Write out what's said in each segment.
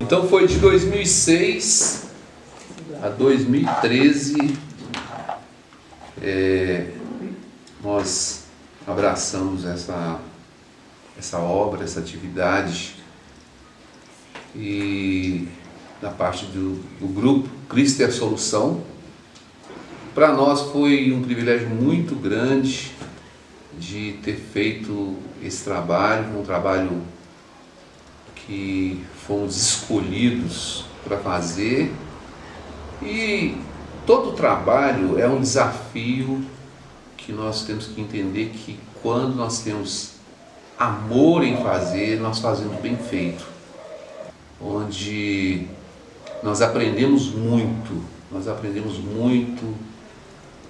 Então foi de 2006 a 2013, nós abraçamos essa obra, essa atividade, e da parte do grupo Cristo é a Solução. Para nós foi um privilégio muito grande de ter feito esse trabalho, um trabalho que fomos escolhidos para fazer, e todo trabalho é um desafio que nós temos que entender que quando nós temos amor em fazer, nós fazemos bem feito, onde nós aprendemos muito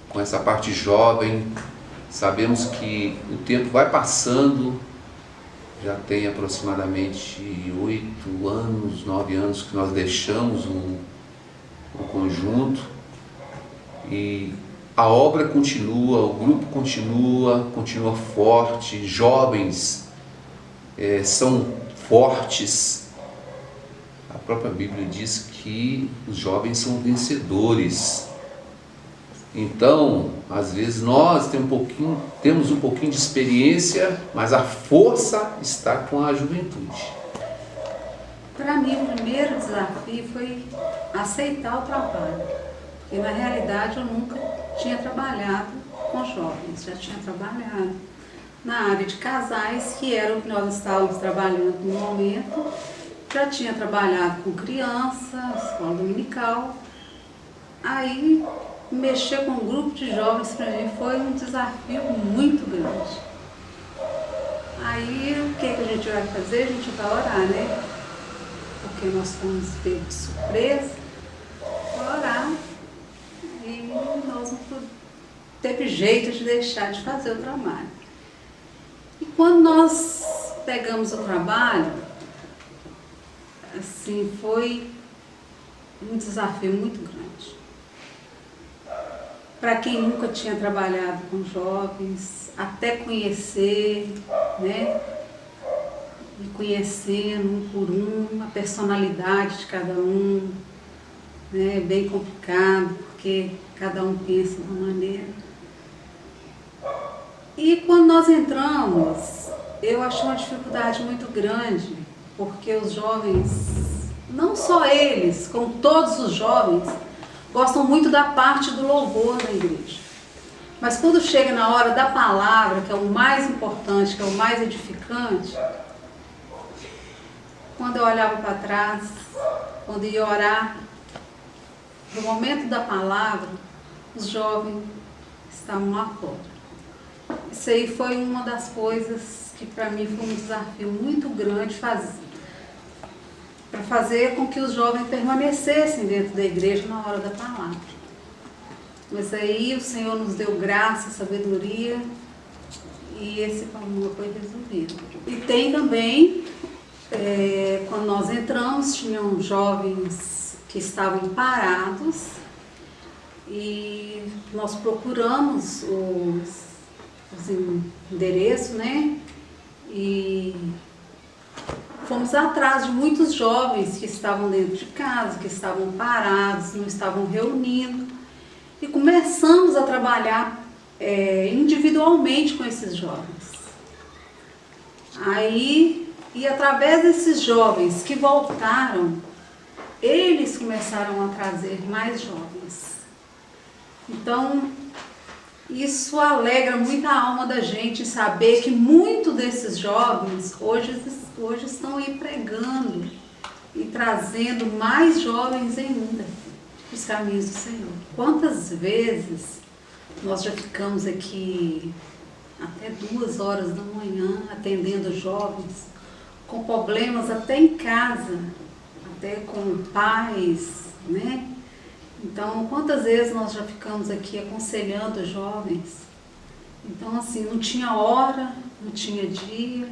com essa parte jovem. Sabemos que o tempo vai passando, já tem aproximadamente 8 anos, 9 anos que nós deixamos o conjunto, e a obra continua, o grupo continua forte, jovens são fortes. A própria Bíblia diz que os jovens são vencedores. Então, às vezes nós temos um pouquinho de experiência, mas a força está com a juventude. Para mim, o primeiro desafio foi aceitar o trabalho, porque na realidade eu nunca tinha trabalhado com jovens, já tinha trabalhado na área de casais, que era o que nós estávamos trabalhando no momento. Já tinha trabalhado com criança, escola dominical. Aí, mexer com um grupo de jovens para mim foi um desafio muito grande. Aí, o que a gente vai fazer? A gente vai orar, né? Porque nós fomos pegos de surpresa, orar, e nós não teve jeito de deixar de fazer o trabalho. E quando nós pegamos o trabalho, assim, foi um desafio muito grande. Para quem nunca tinha trabalhado com jovens, até conhecer, né? E conhecendo um por um, a personalidade de cada um, né? É bem complicado, porque cada um pensa de uma maneira. E quando nós entramos, eu achei uma dificuldade muito grande, porque os jovens, não só eles, como todos os jovens, gostam muito da parte do louvor da igreja. Mas quando chega na hora da palavra, que é o mais importante, que é o mais edificante, quando eu olhava para trás, quando ia orar, no momento da palavra, os jovens estavam lá fora. Isso aí foi uma das coisas que para mim foi um desafio muito grande para fazer com que os jovens permanecessem dentro da igreja na hora da palavra. Mas aí o Senhor nos deu graça, sabedoria, e esse problema foi resolvido. E tem também, quando nós entramos, tinham jovens que estavam parados, e nós procuramos os endereços, né? E fomos atrás de muitos jovens que estavam dentro de casa, que estavam parados, não estavam reunindo, e começamos a trabalhar individualmente com esses jovens. Aí, e através desses jovens que voltaram, eles começaram a trazer mais jovens. Então, isso alegra muito a alma da gente saber que muitos desses jovens hoje estão aí pregando e trazendo mais jovens ainda para os caminhos do Senhor. Quantas vezes nós já ficamos aqui até 2 horas da manhã atendendo jovens com problemas até em casa, até com pais, né? Então, quantas vezes nós já ficamos aqui aconselhando jovens? Então, assim, não tinha hora, não tinha dia,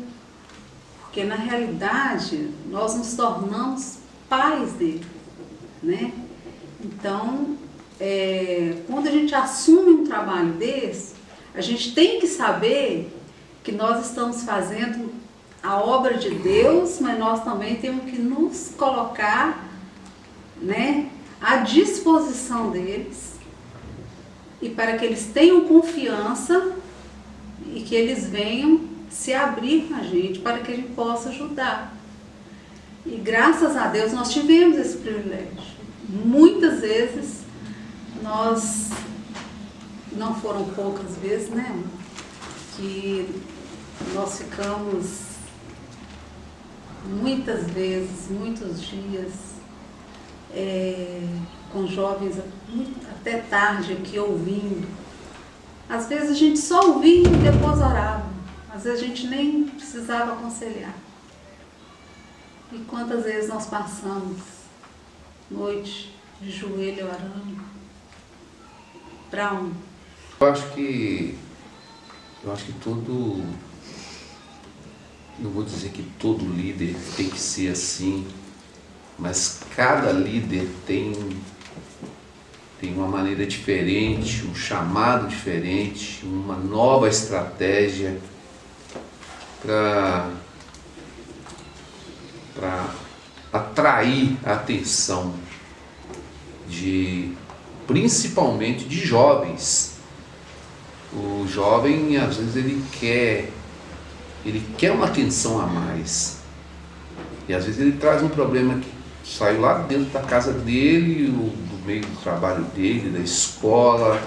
porque na realidade nós nos tornamos pais dele, né? Então, quando a gente assume um trabalho desse, a gente tem que saber que nós estamos fazendo a obra de Deus, mas nós também temos que nos colocar, né, à disposição deles, e para que eles tenham confiança e que eles venham se abrir com a gente, para que a gente possa ajudar. E graças a Deus nós tivemos esse privilégio. Muitas vezes nós, não foram poucas vezes, né, que nós ficamos muitas vezes, muitos dias, com jovens até tarde aqui ouvindo. Às vezes a gente só ouvia e depois orava. Às vezes a gente nem precisava aconselhar. E quantas vezes nós passamos noite de joelho orando para um? Eu acho que todo, não vou dizer que todo líder tem que ser assim, mas cada líder tem uma maneira diferente, um chamado diferente, uma nova estratégia para atrair a atenção principalmente de jovens. O jovem, às vezes, ele quer uma atenção a mais. E às vezes ele traz um problema que saiu lá dentro da casa dele, do meio do trabalho dele, da escola,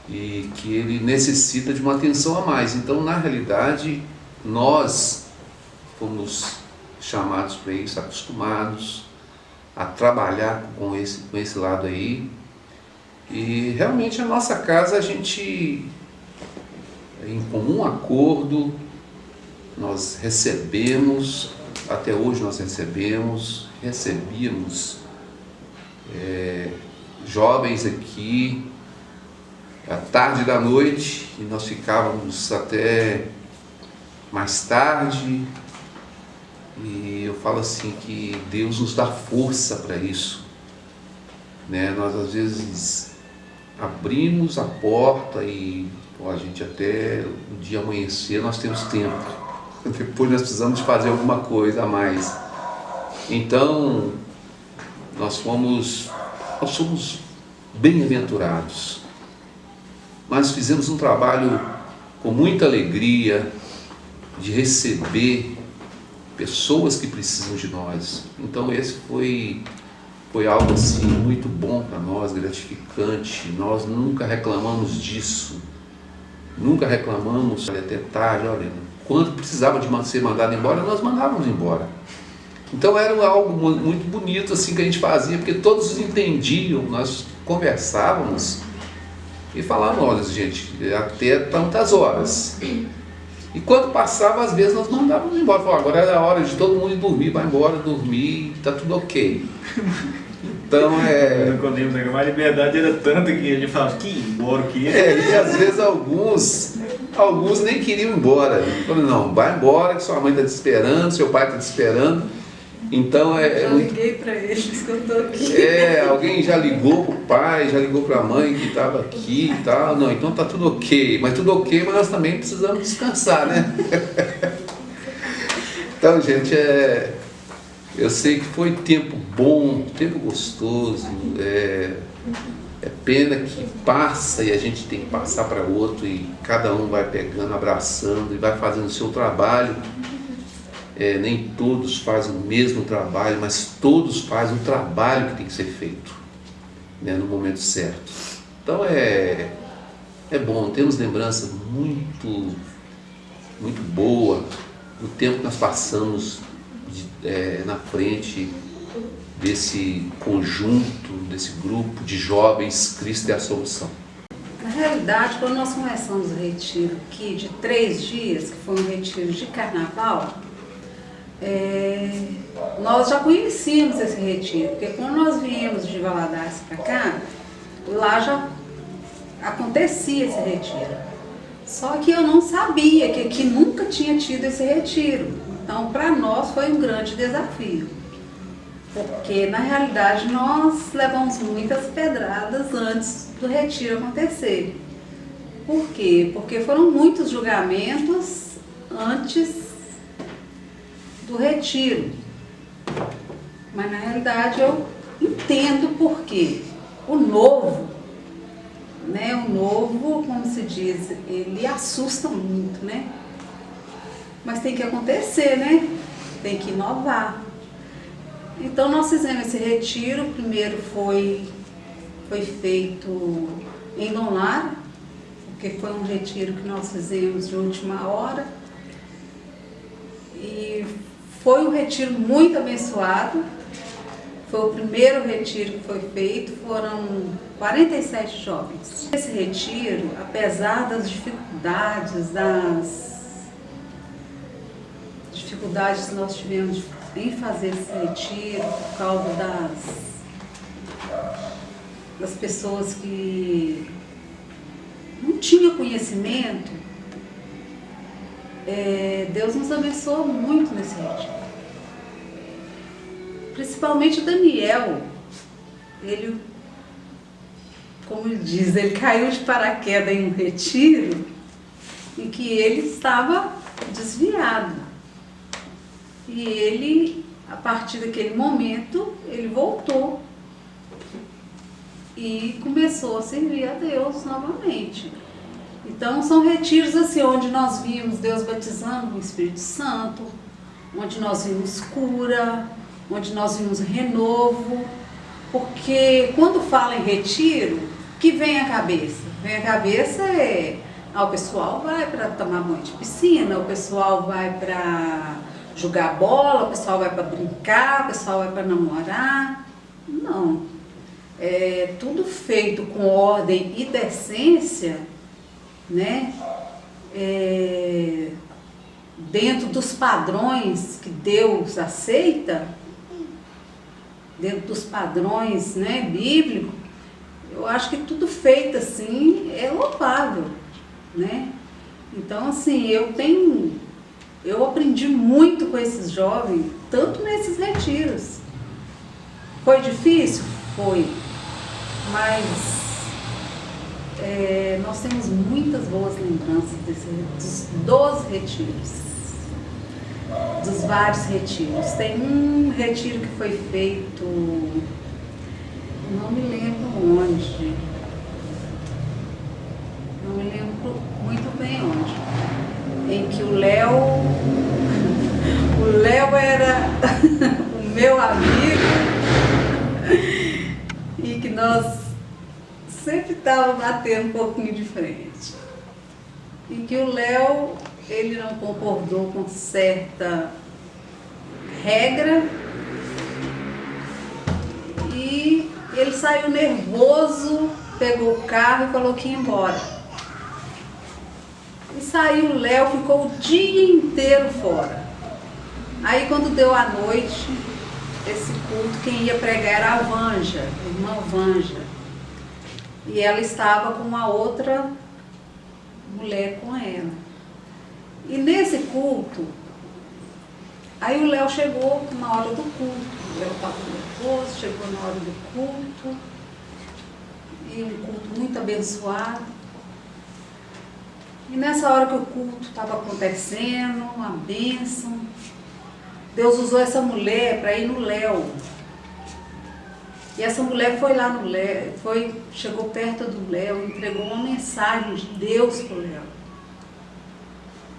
e que ele necessita de uma atenção a mais. Então, na realidade, nós fomos chamados para isso, acostumados a trabalhar com esse lado aí. E realmente a nossa casa, a gente, em comum acordo, nós recebemos, até hoje nós recebíamos jovens aqui à tarde da noite, e nós ficávamos até mais tarde. E eu falo assim que Deus nos dá força para isso, né? Nós às vezes abrimos a porta e a gente até o dia amanhecer nós temos tempo. Depois nós precisamos fazer alguma coisa a mais. Então nós somos bem-aventurados. Mas fizemos um trabalho com muita alegria de receber pessoas que precisam de nós. Então esse foi algo assim muito bom para nós, gratificante. Nós nunca reclamamos disso, nunca reclamamos até tarde. Olha, quando precisava de ser mandado embora, nós mandávamos embora. Então era algo muito bonito assim que a gente fazia, porque todos entendiam. Nós conversávamos e falávamos: olha, gente, até tantas horas. E quando passava, às vezes nós mandávamos embora. Falava: agora era a hora de todo mundo ir dormir, vai embora dormir, tá tudo ok. Então a liberdade era tanta que a gente falava que ia embora, que ia. E às vezes alguns nem queriam ir embora. Falaram: não, vai embora que sua mãe está te esperando, seu pai está te esperando. Então liguei para eles que eu estou aqui. Alguém já ligou para o pai, já ligou para a mãe que estava aqui e tal. Não, então tá tudo ok. Mas tudo ok, mas nós também precisamos descansar, né? Então, gente, eu sei que foi tempo bom, tempo gostoso. É pena que passa e a gente tem que passar para outro, e cada um vai pegando, abraçando e vai fazendo o seu trabalho. Nem todos fazem o mesmo trabalho, mas todos fazem o trabalho que tem que ser feito, né, no momento certo. Então é bom, temos lembrança muito, muito boa do tempo que nós passamos na frente desse conjunto, desse grupo de jovens Cristo é a Solução. Na realidade, quando nós começamos o retiro aqui de 3 dias, que foi um retiro de carnaval, nós já conhecíamos esse retiro, porque quando nós viemos de Valadares para cá, lá já acontecia esse retiro. Só que eu não sabia que aqui nunca tinha tido esse retiro. Então, para nós foi um grande desafio, porque na realidade nós levamos muitas pedradas antes do retiro acontecer. Por quê? Porque foram muitos julgamentos antes do retiro. Mas na realidade eu entendo por quê. O novo, né? O novo, como se diz, ele assusta muito, né? Mas tem que acontecer, né? Tem que inovar. Então nós fizemos esse retiro. O primeiro foi feito em Dom Lara, porque foi um retiro que nós fizemos de última hora. E foi um retiro muito abençoado. Foi o primeiro retiro que foi feito, foram 47 jovens. Esse retiro, apesar das dificuldades que nós tivemos em fazer esse retiro, por causa das pessoas que não tinham conhecimento, Deus nos abençoou muito nesse retiro. Principalmente Daniel, ele, como ele diz, ele caiu de paraquedas em um retiro em que ele estava desviado. E ele, a partir daquele momento, ele voltou e começou a servir a Deus novamente. Então são retiros assim, onde nós vimos Deus batizando com o Espírito Santo, onde nós vimos cura, onde nós vimos renovo, porque quando fala em retiro, o que vem à cabeça? Vem à cabeça o pessoal vai para tomar banho de piscina, o pessoal vai para jogar bola, o pessoal vai para brincar, o pessoal vai para namorar. Não. É tudo feito com ordem e decência, né? Dentro dos padrões que Deus aceita, dentro dos padrões, né, bíblicos, eu acho que tudo feito assim é louvável, né? Então, assim, eu aprendi muito com esses jovens, tanto nesses retiros. Foi difícil? Foi. Mas nós temos muitas boas lembranças dos retiros. Dos vários retiros. Tem um retiro que foi feito, não me lembro onde, não me lembro muito bem onde, em que o Léo era o meu amigo e que nós sempre estávamos batendo um pouquinho de frente. E que o Léo, ele não concordou com certa regra e ele saiu nervoso, pegou o carro e falou que ia embora. E saiu o Léo, ficou o dia inteiro fora. Aí quando deu a noite, esse culto, quem ia pregar era a Vanja, a irmã Vanja. E ela estava com uma outra mulher com ela. E nesse culto, aí o Léo chegou na hora do culto. O Léo estava nervoso, chegou na hora do culto. E um culto muito abençoado. E nessa hora que o culto estava acontecendo, uma bênção, Deus usou essa mulher para ir no Léo. E essa mulher foi lá no Léo, chegou perto do Léo, entregou uma mensagem de Deus para o Léo.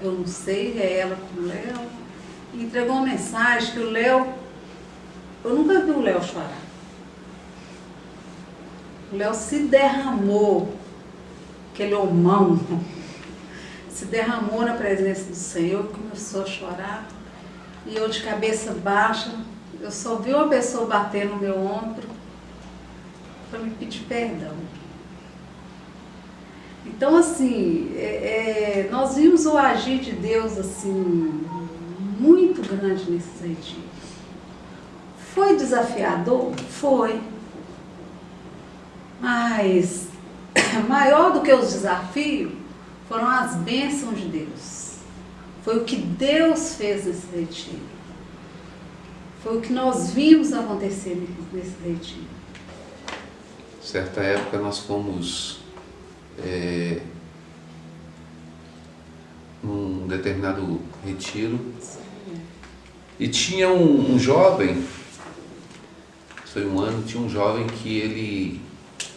Eu não sei, é ela com o Léo. E entregou uma mensagem que o Léo, eu nunca vi o Léo chorar. O Léo se derramou, aquele homão, se derramou na presença do Senhor, começou a chorar. E eu de cabeça baixa, eu só vi uma pessoa bater no meu ombro para me pedir perdão. Então, assim, nós vimos o agir de Deus, assim, muito grande nesses retiros. Foi desafiador? Foi. Mas, maior do que os desafios, foram as bênçãos de Deus. Foi o que Deus fez nesse retiro. Foi o que nós vimos acontecer nesse retiro. Certa época nós fomos num determinado retiro E tinha um jovem, foi um ano, tinha um jovem que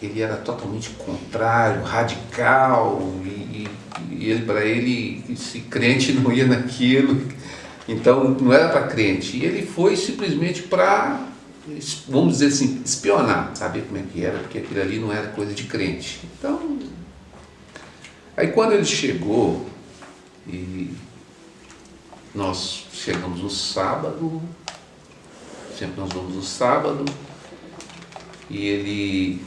ele era totalmente contrário, radical, e ele, para ele, se crente não ia naquilo, então não era para crente. E ele foi simplesmente para, vamos dizer assim, espionar, saber como é que era, porque aquilo ali não era coisa de crente. Então, aí quando ele chegou, e nós chegamos no sábado, sempre nós vamos no sábado, e ele,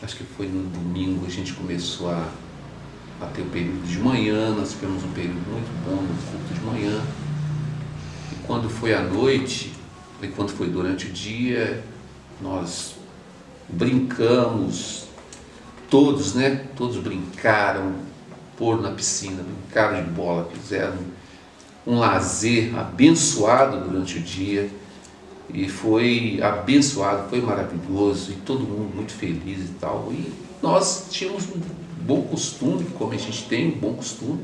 acho que foi no domingo, a gente começou a ter o período de manhã, nós tivemos um período muito bom no culto de manhã, e quando foi à noite, e quando foi durante o dia, nós brincamos, todos, né? Todos brincaram, pôr na piscina, brincaram de bola, fizeram um lazer abençoado durante o dia, e foi abençoado, foi maravilhoso, e todo mundo muito feliz e tal. E nós tínhamos um bom costume, como a gente tem um bom costume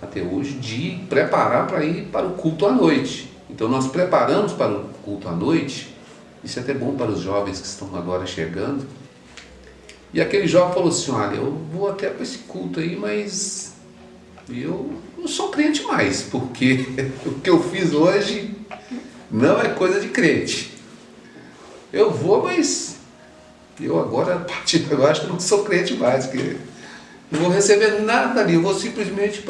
até hoje, de preparar para ir para o culto à noite. Então nós preparamos para o culto à noite, isso é até bom para os jovens que estão agora chegando. E aquele jovem falou assim: olha, eu vou até para esse culto aí, mas eu não sou crente mais, porque o que eu fiz hoje não é coisa de crente. Eu vou, mas eu agora, a partir de agora, acho que não sou crente mais, porque não vou receber nada ali, eu vou simplesmente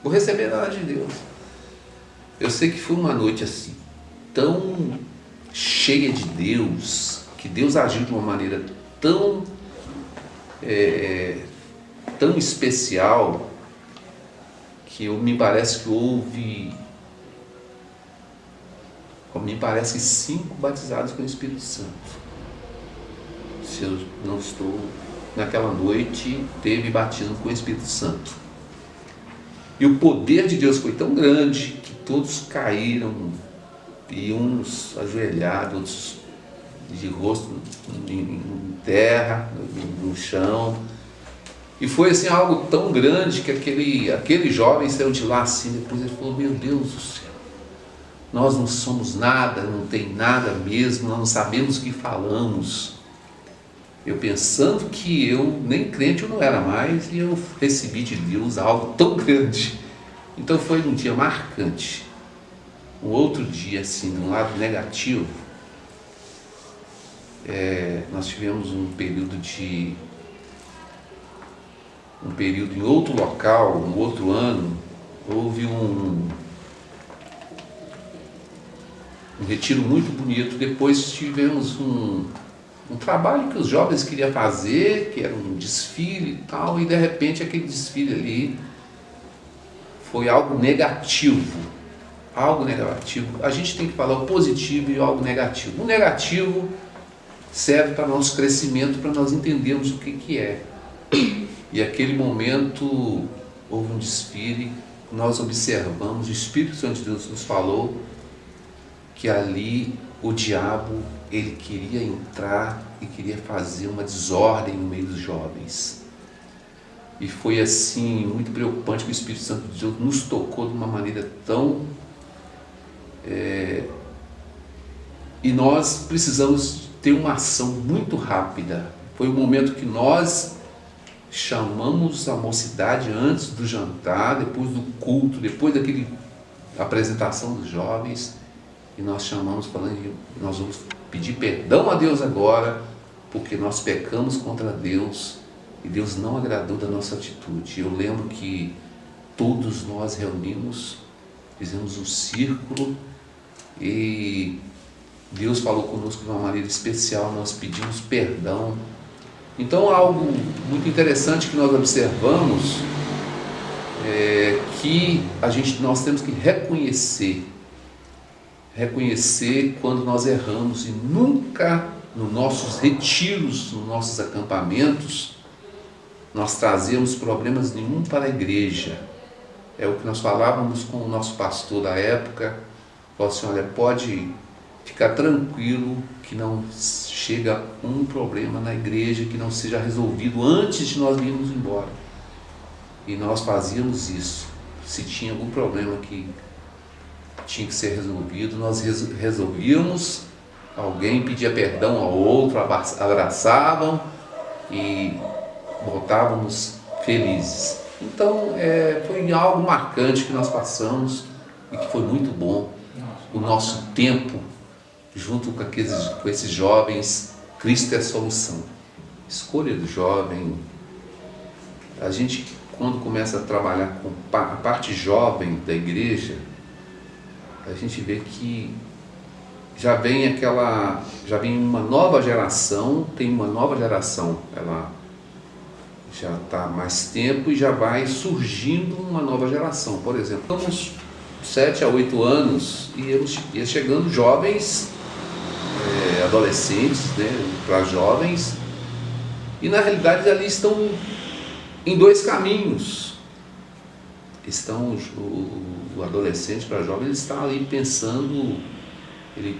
vou receber nada de Deus. Eu sei que foi uma noite assim, tão cheia de Deus, que Deus agiu de uma maneira tão especial, que me parece que houve, me parece, 5 batizados com o Espírito Santo. Se eu não estou, naquela noite teve batismo com o Espírito Santo. E o poder de Deus foi tão grande que todos caíram, e uns ajoelhados, outros de rosto em terra, no chão. E foi assim algo tão grande que aquele jovem saiu de lá assim, depois ele falou: meu Deus do céu, nós não somos nada, não tem nada mesmo, nós não sabemos o que falamos. Eu pensando que eu nem crente eu não era mais, e eu recebi de Deus algo tão grande. Então foi um dia marcante. Um outro dia, assim, de um lado negativo, nós tivemos um período em outro local, um outro ano, houve um retiro muito bonito. Depois tivemos um trabalho que os jovens queriam fazer, que era um desfile e tal, e de repente aquele desfile ali foi algo negativo. Algo negativo. A gente tem que falar o positivo e algo negativo. O negativo serve para nosso crescimento, para nós entendermos o que é. E aquele momento houve um desfile, nós observamos, o Espírito Santo de Deus nos falou que ali o diabo, ele queria entrar e queria fazer uma desordem no meio dos jovens. E foi assim, muito preocupante, que o Espírito Santo de Deus nos tocou de uma maneira tão... E nós precisamos ter uma ação muito rápida. Foi o momento que nós chamamos a mocidade antes do jantar, depois do culto, depois daquela apresentação dos jovens, e nós chamamos falando que nós vamos pedir perdão a Deus agora, porque nós pecamos contra Deus e Deus não agradou da nossa atitude. Eu lembro que todos nós reunimos, fizemos um círculo e Deus falou conosco de uma maneira especial, nós pedimos perdão. Então, algo muito interessante que nós observamos é que nós temos que reconhecer quando nós erramos, e nunca nos nossos retiros, nos nossos acampamentos, nós trazemos problemas nenhum para a igreja. É o que nós falávamos com o nosso pastor da época. Falou assim: olha, pode ficar tranquilo que não chega um problema na igreja que não seja resolvido antes de nós irmos embora. E nós fazíamos isso. Se tinha algum problema que tinha que ser resolvido, nós resolvíamos, alguém pedia perdão ao outro, abraçavam e voltávamos felizes. Então foi algo marcante que nós passamos e que foi muito bom. O nosso tempo junto com esses jovens, Cristo é a solução. Escolha do jovem. A gente, quando começa a trabalhar com a parte jovem da igreja, a gente vê que já vem uma nova geração, ela já está há mais tempo e já vai surgindo uma nova geração. Por exemplo, estamos 7 a 8 anos e ia chegando jovens, adolescentes, né, para jovens, e na realidade ali estão em dois caminhos. Estão o adolescente para jovem, ele está ali pensando, ele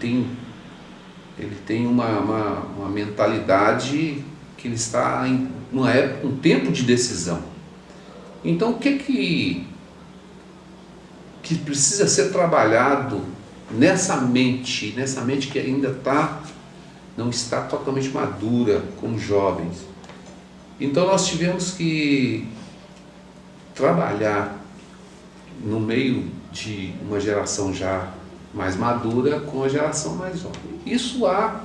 tem uma mentalidade que ele está em uma época, um tempo de decisão. Então o que precisa ser trabalhado nessa mente que ainda não está totalmente madura como jovens? Então nós tivemos que trabalhar no meio de uma geração já mais madura com a geração mais jovem. Isso há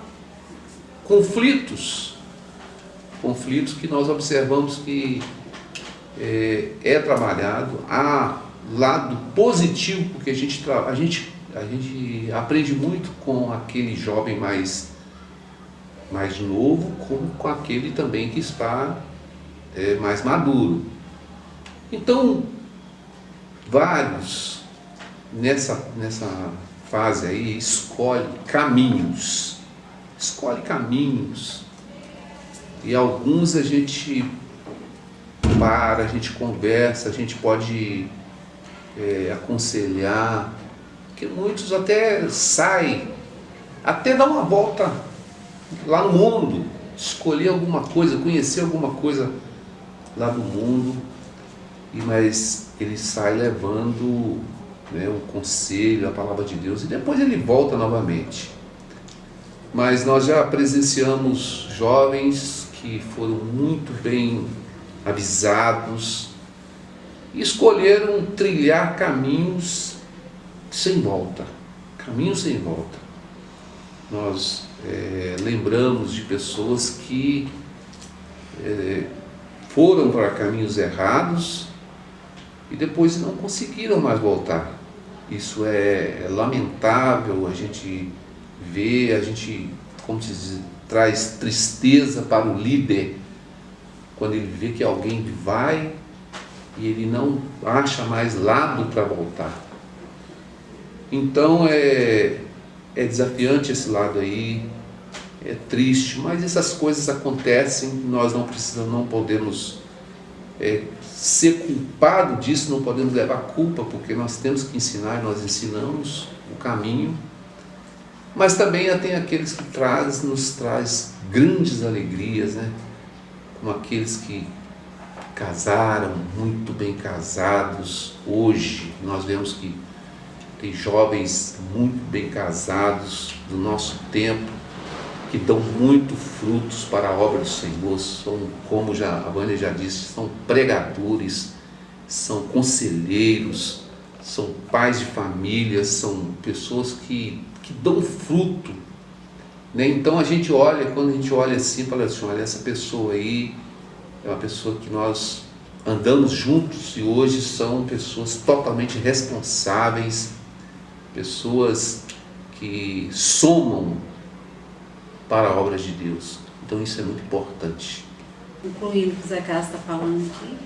conflitos que nós observamos que é trabalhado. Há lado positivo, porque a gente aprende muito com aquele jovem mais novo, como com aquele também que está mais maduro. Então, vários nessa fase aí escolhe caminhos, e alguns a gente a gente conversa, a gente pode aconselhar, que muitos até saem, até dar uma volta lá no mundo, escolher alguma coisa, conhecer alguma coisa lá do mundo, mas ele sai levando, né, um conselho, a palavra de Deus, e depois ele volta novamente. Mas nós já presenciamos jovens que foram muito bem avisados e escolheram trilhar caminhos sem volta. Nós lembramos de pessoas que foram para caminhos errados e depois não conseguiram mais voltar. Isso é lamentável, a gente vê, como se diz, traz tristeza para o líder quando ele vê que alguém vai e ele não acha mais lado para voltar. Então é desafiante esse lado aí, é triste, mas essas coisas acontecem, nós não podemos ser culpado disso, não podemos levar culpa, porque nós temos que ensinar, nós ensinamos o caminho, mas também tem aqueles que nos traz grandes alegrias, né? Como aqueles que casaram, muito bem casados. Hoje nós vemos que tem jovens muito bem casados do nosso tempo, que dão muito frutos para a obra do Senhor. São, como a Vânia já disse, são pregadores, são conselheiros, são pais de família, são pessoas que dão fruto, né? Então quando a gente olha assim, fala assim, olha, essa pessoa aí é uma pessoa que nós andamos juntos e hoje são pessoas totalmente responsáveis, pessoas que somam para a obra de Deus. Então isso é muito importante. Incluindo o que o Zé Cássio está falando aqui,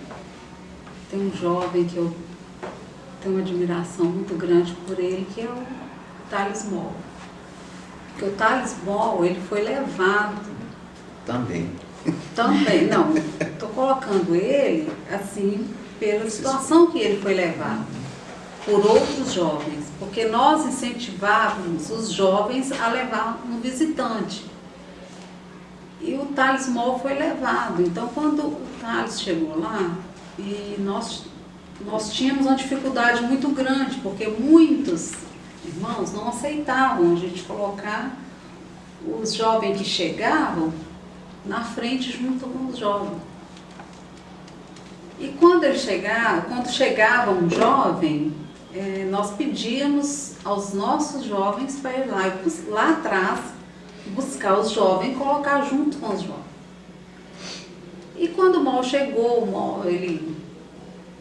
tem um jovem que eu tenho uma admiração muito grande por ele, que é o Thales Moll. Porque o Thales Moll, ele foi levado... Também, não. Estou colocando ele, assim, pela situação que ele foi levado por outros jovens. Porque nós incentivávamos os jovens a levar um visitante. E o Thales Moll foi levado. Então, quando o Thales chegou lá, e nós tínhamos uma dificuldade muito grande, porque muitos irmãos não aceitavam a gente colocar os jovens que chegavam na frente junto com os jovens. E quando chegava um jovem, nós pedíamos aos nossos jovens para ir lá atrás, buscar os jovens e colocar junto com os jovens. E quando o Mal chegou, ele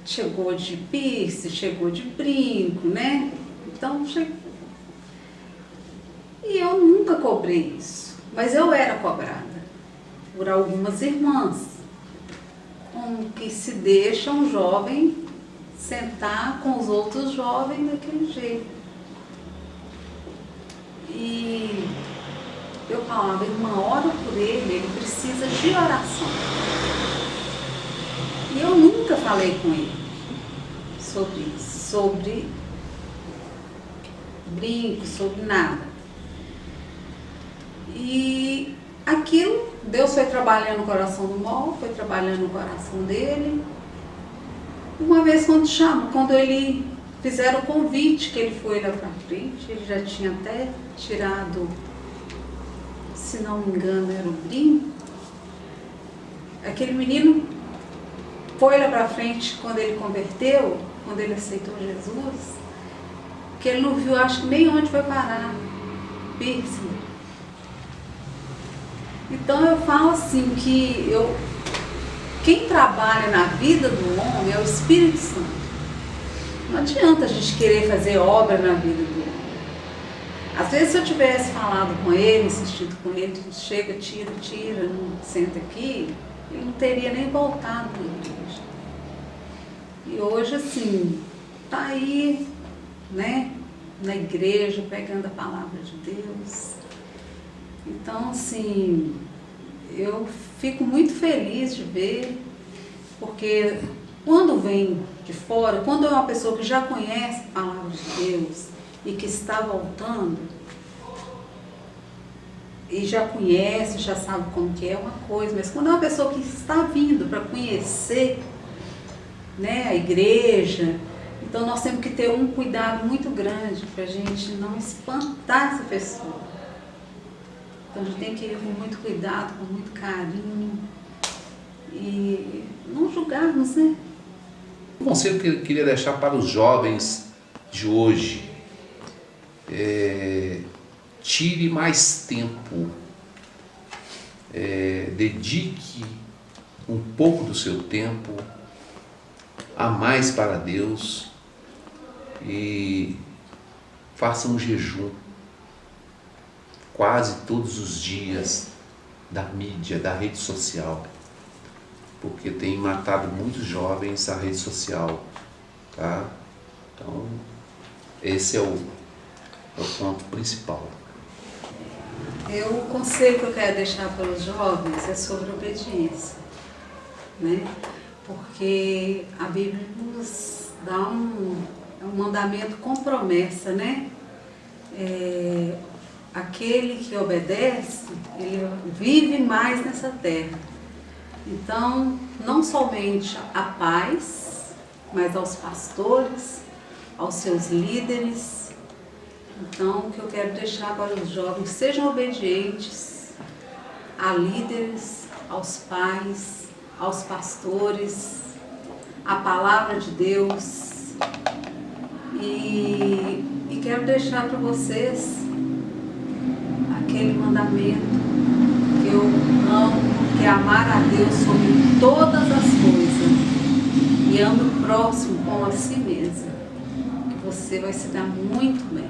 chegou de piercing, chegou de brinco, né? Então, e eu nunca cobrei isso, mas eu era cobrada por algumas irmãs, como que se deixa um jovem sentar com os outros jovens daquele jeito. E eu falava, irmã, ora por ele precisa de oração. E eu nunca falei com ele sobre isso, sobre brinco, sobre nada. E aquilo, Deus foi trabalhando no coração do Mol, foi trabalhando no coração dele. Uma vez quando ele fizeram o convite, que ele foi lá pra frente, ele já tinha até tirado, se não me engano, era o brinco. Aquele menino foi lá pra frente quando ele converteu, quando ele aceitou Jesus, que ele não viu, acho que nem onde foi parar, piercing. Então eu falo assim que quem trabalha na vida do homem é o Espírito Santo. Não adianta a gente querer fazer obra na vida do homem. Às vezes se eu tivesse falado com ele, insistido com ele, chega, tira, não senta aqui, ele não teria nem voltado na igreja. E hoje assim, tá aí, né, na igreja, pegando a palavra de Deus. Então, assim, eu fico muito feliz de ver, porque quando vem de fora, quando é uma pessoa que já conhece a palavra de Deus e que está voltando, e já conhece, já sabe como que é uma coisa, mas quando é uma pessoa que está vindo para conhecer, né, a igreja, então nós temos que ter um cuidado muito grande para a gente não espantar essa pessoa. Então a gente tem que ir com muito cuidado, com muito carinho e não julgarmos, né? Um conselho que eu queria deixar para os jovens de hoje: tire mais tempo, dedique um pouco do seu tempo a mais para Deus e faça um jejum quase todos os dias da mídia, da rede social, porque tem matado muitos jovens a rede social, tá? Então, esse é o ponto principal. O conselho que eu quero deixar para os jovens é sobre obediência, né? Porque a Bíblia nos dá um mandamento com promessa, né? Aquele que obedece, ele vive mais nessa terra. Então, não somente a paz, mas aos pastores, aos seus líderes. Então, o que eu quero deixar para os jovens: sejam obedientes a líderes, aos pais, aos pastores, à palavra de Deus. E quero deixar para vocês aquele mandamento que eu amo, que é amar a Deus sobre todas as coisas e ame o próximo como a si mesmo, que você vai se dar muito bem.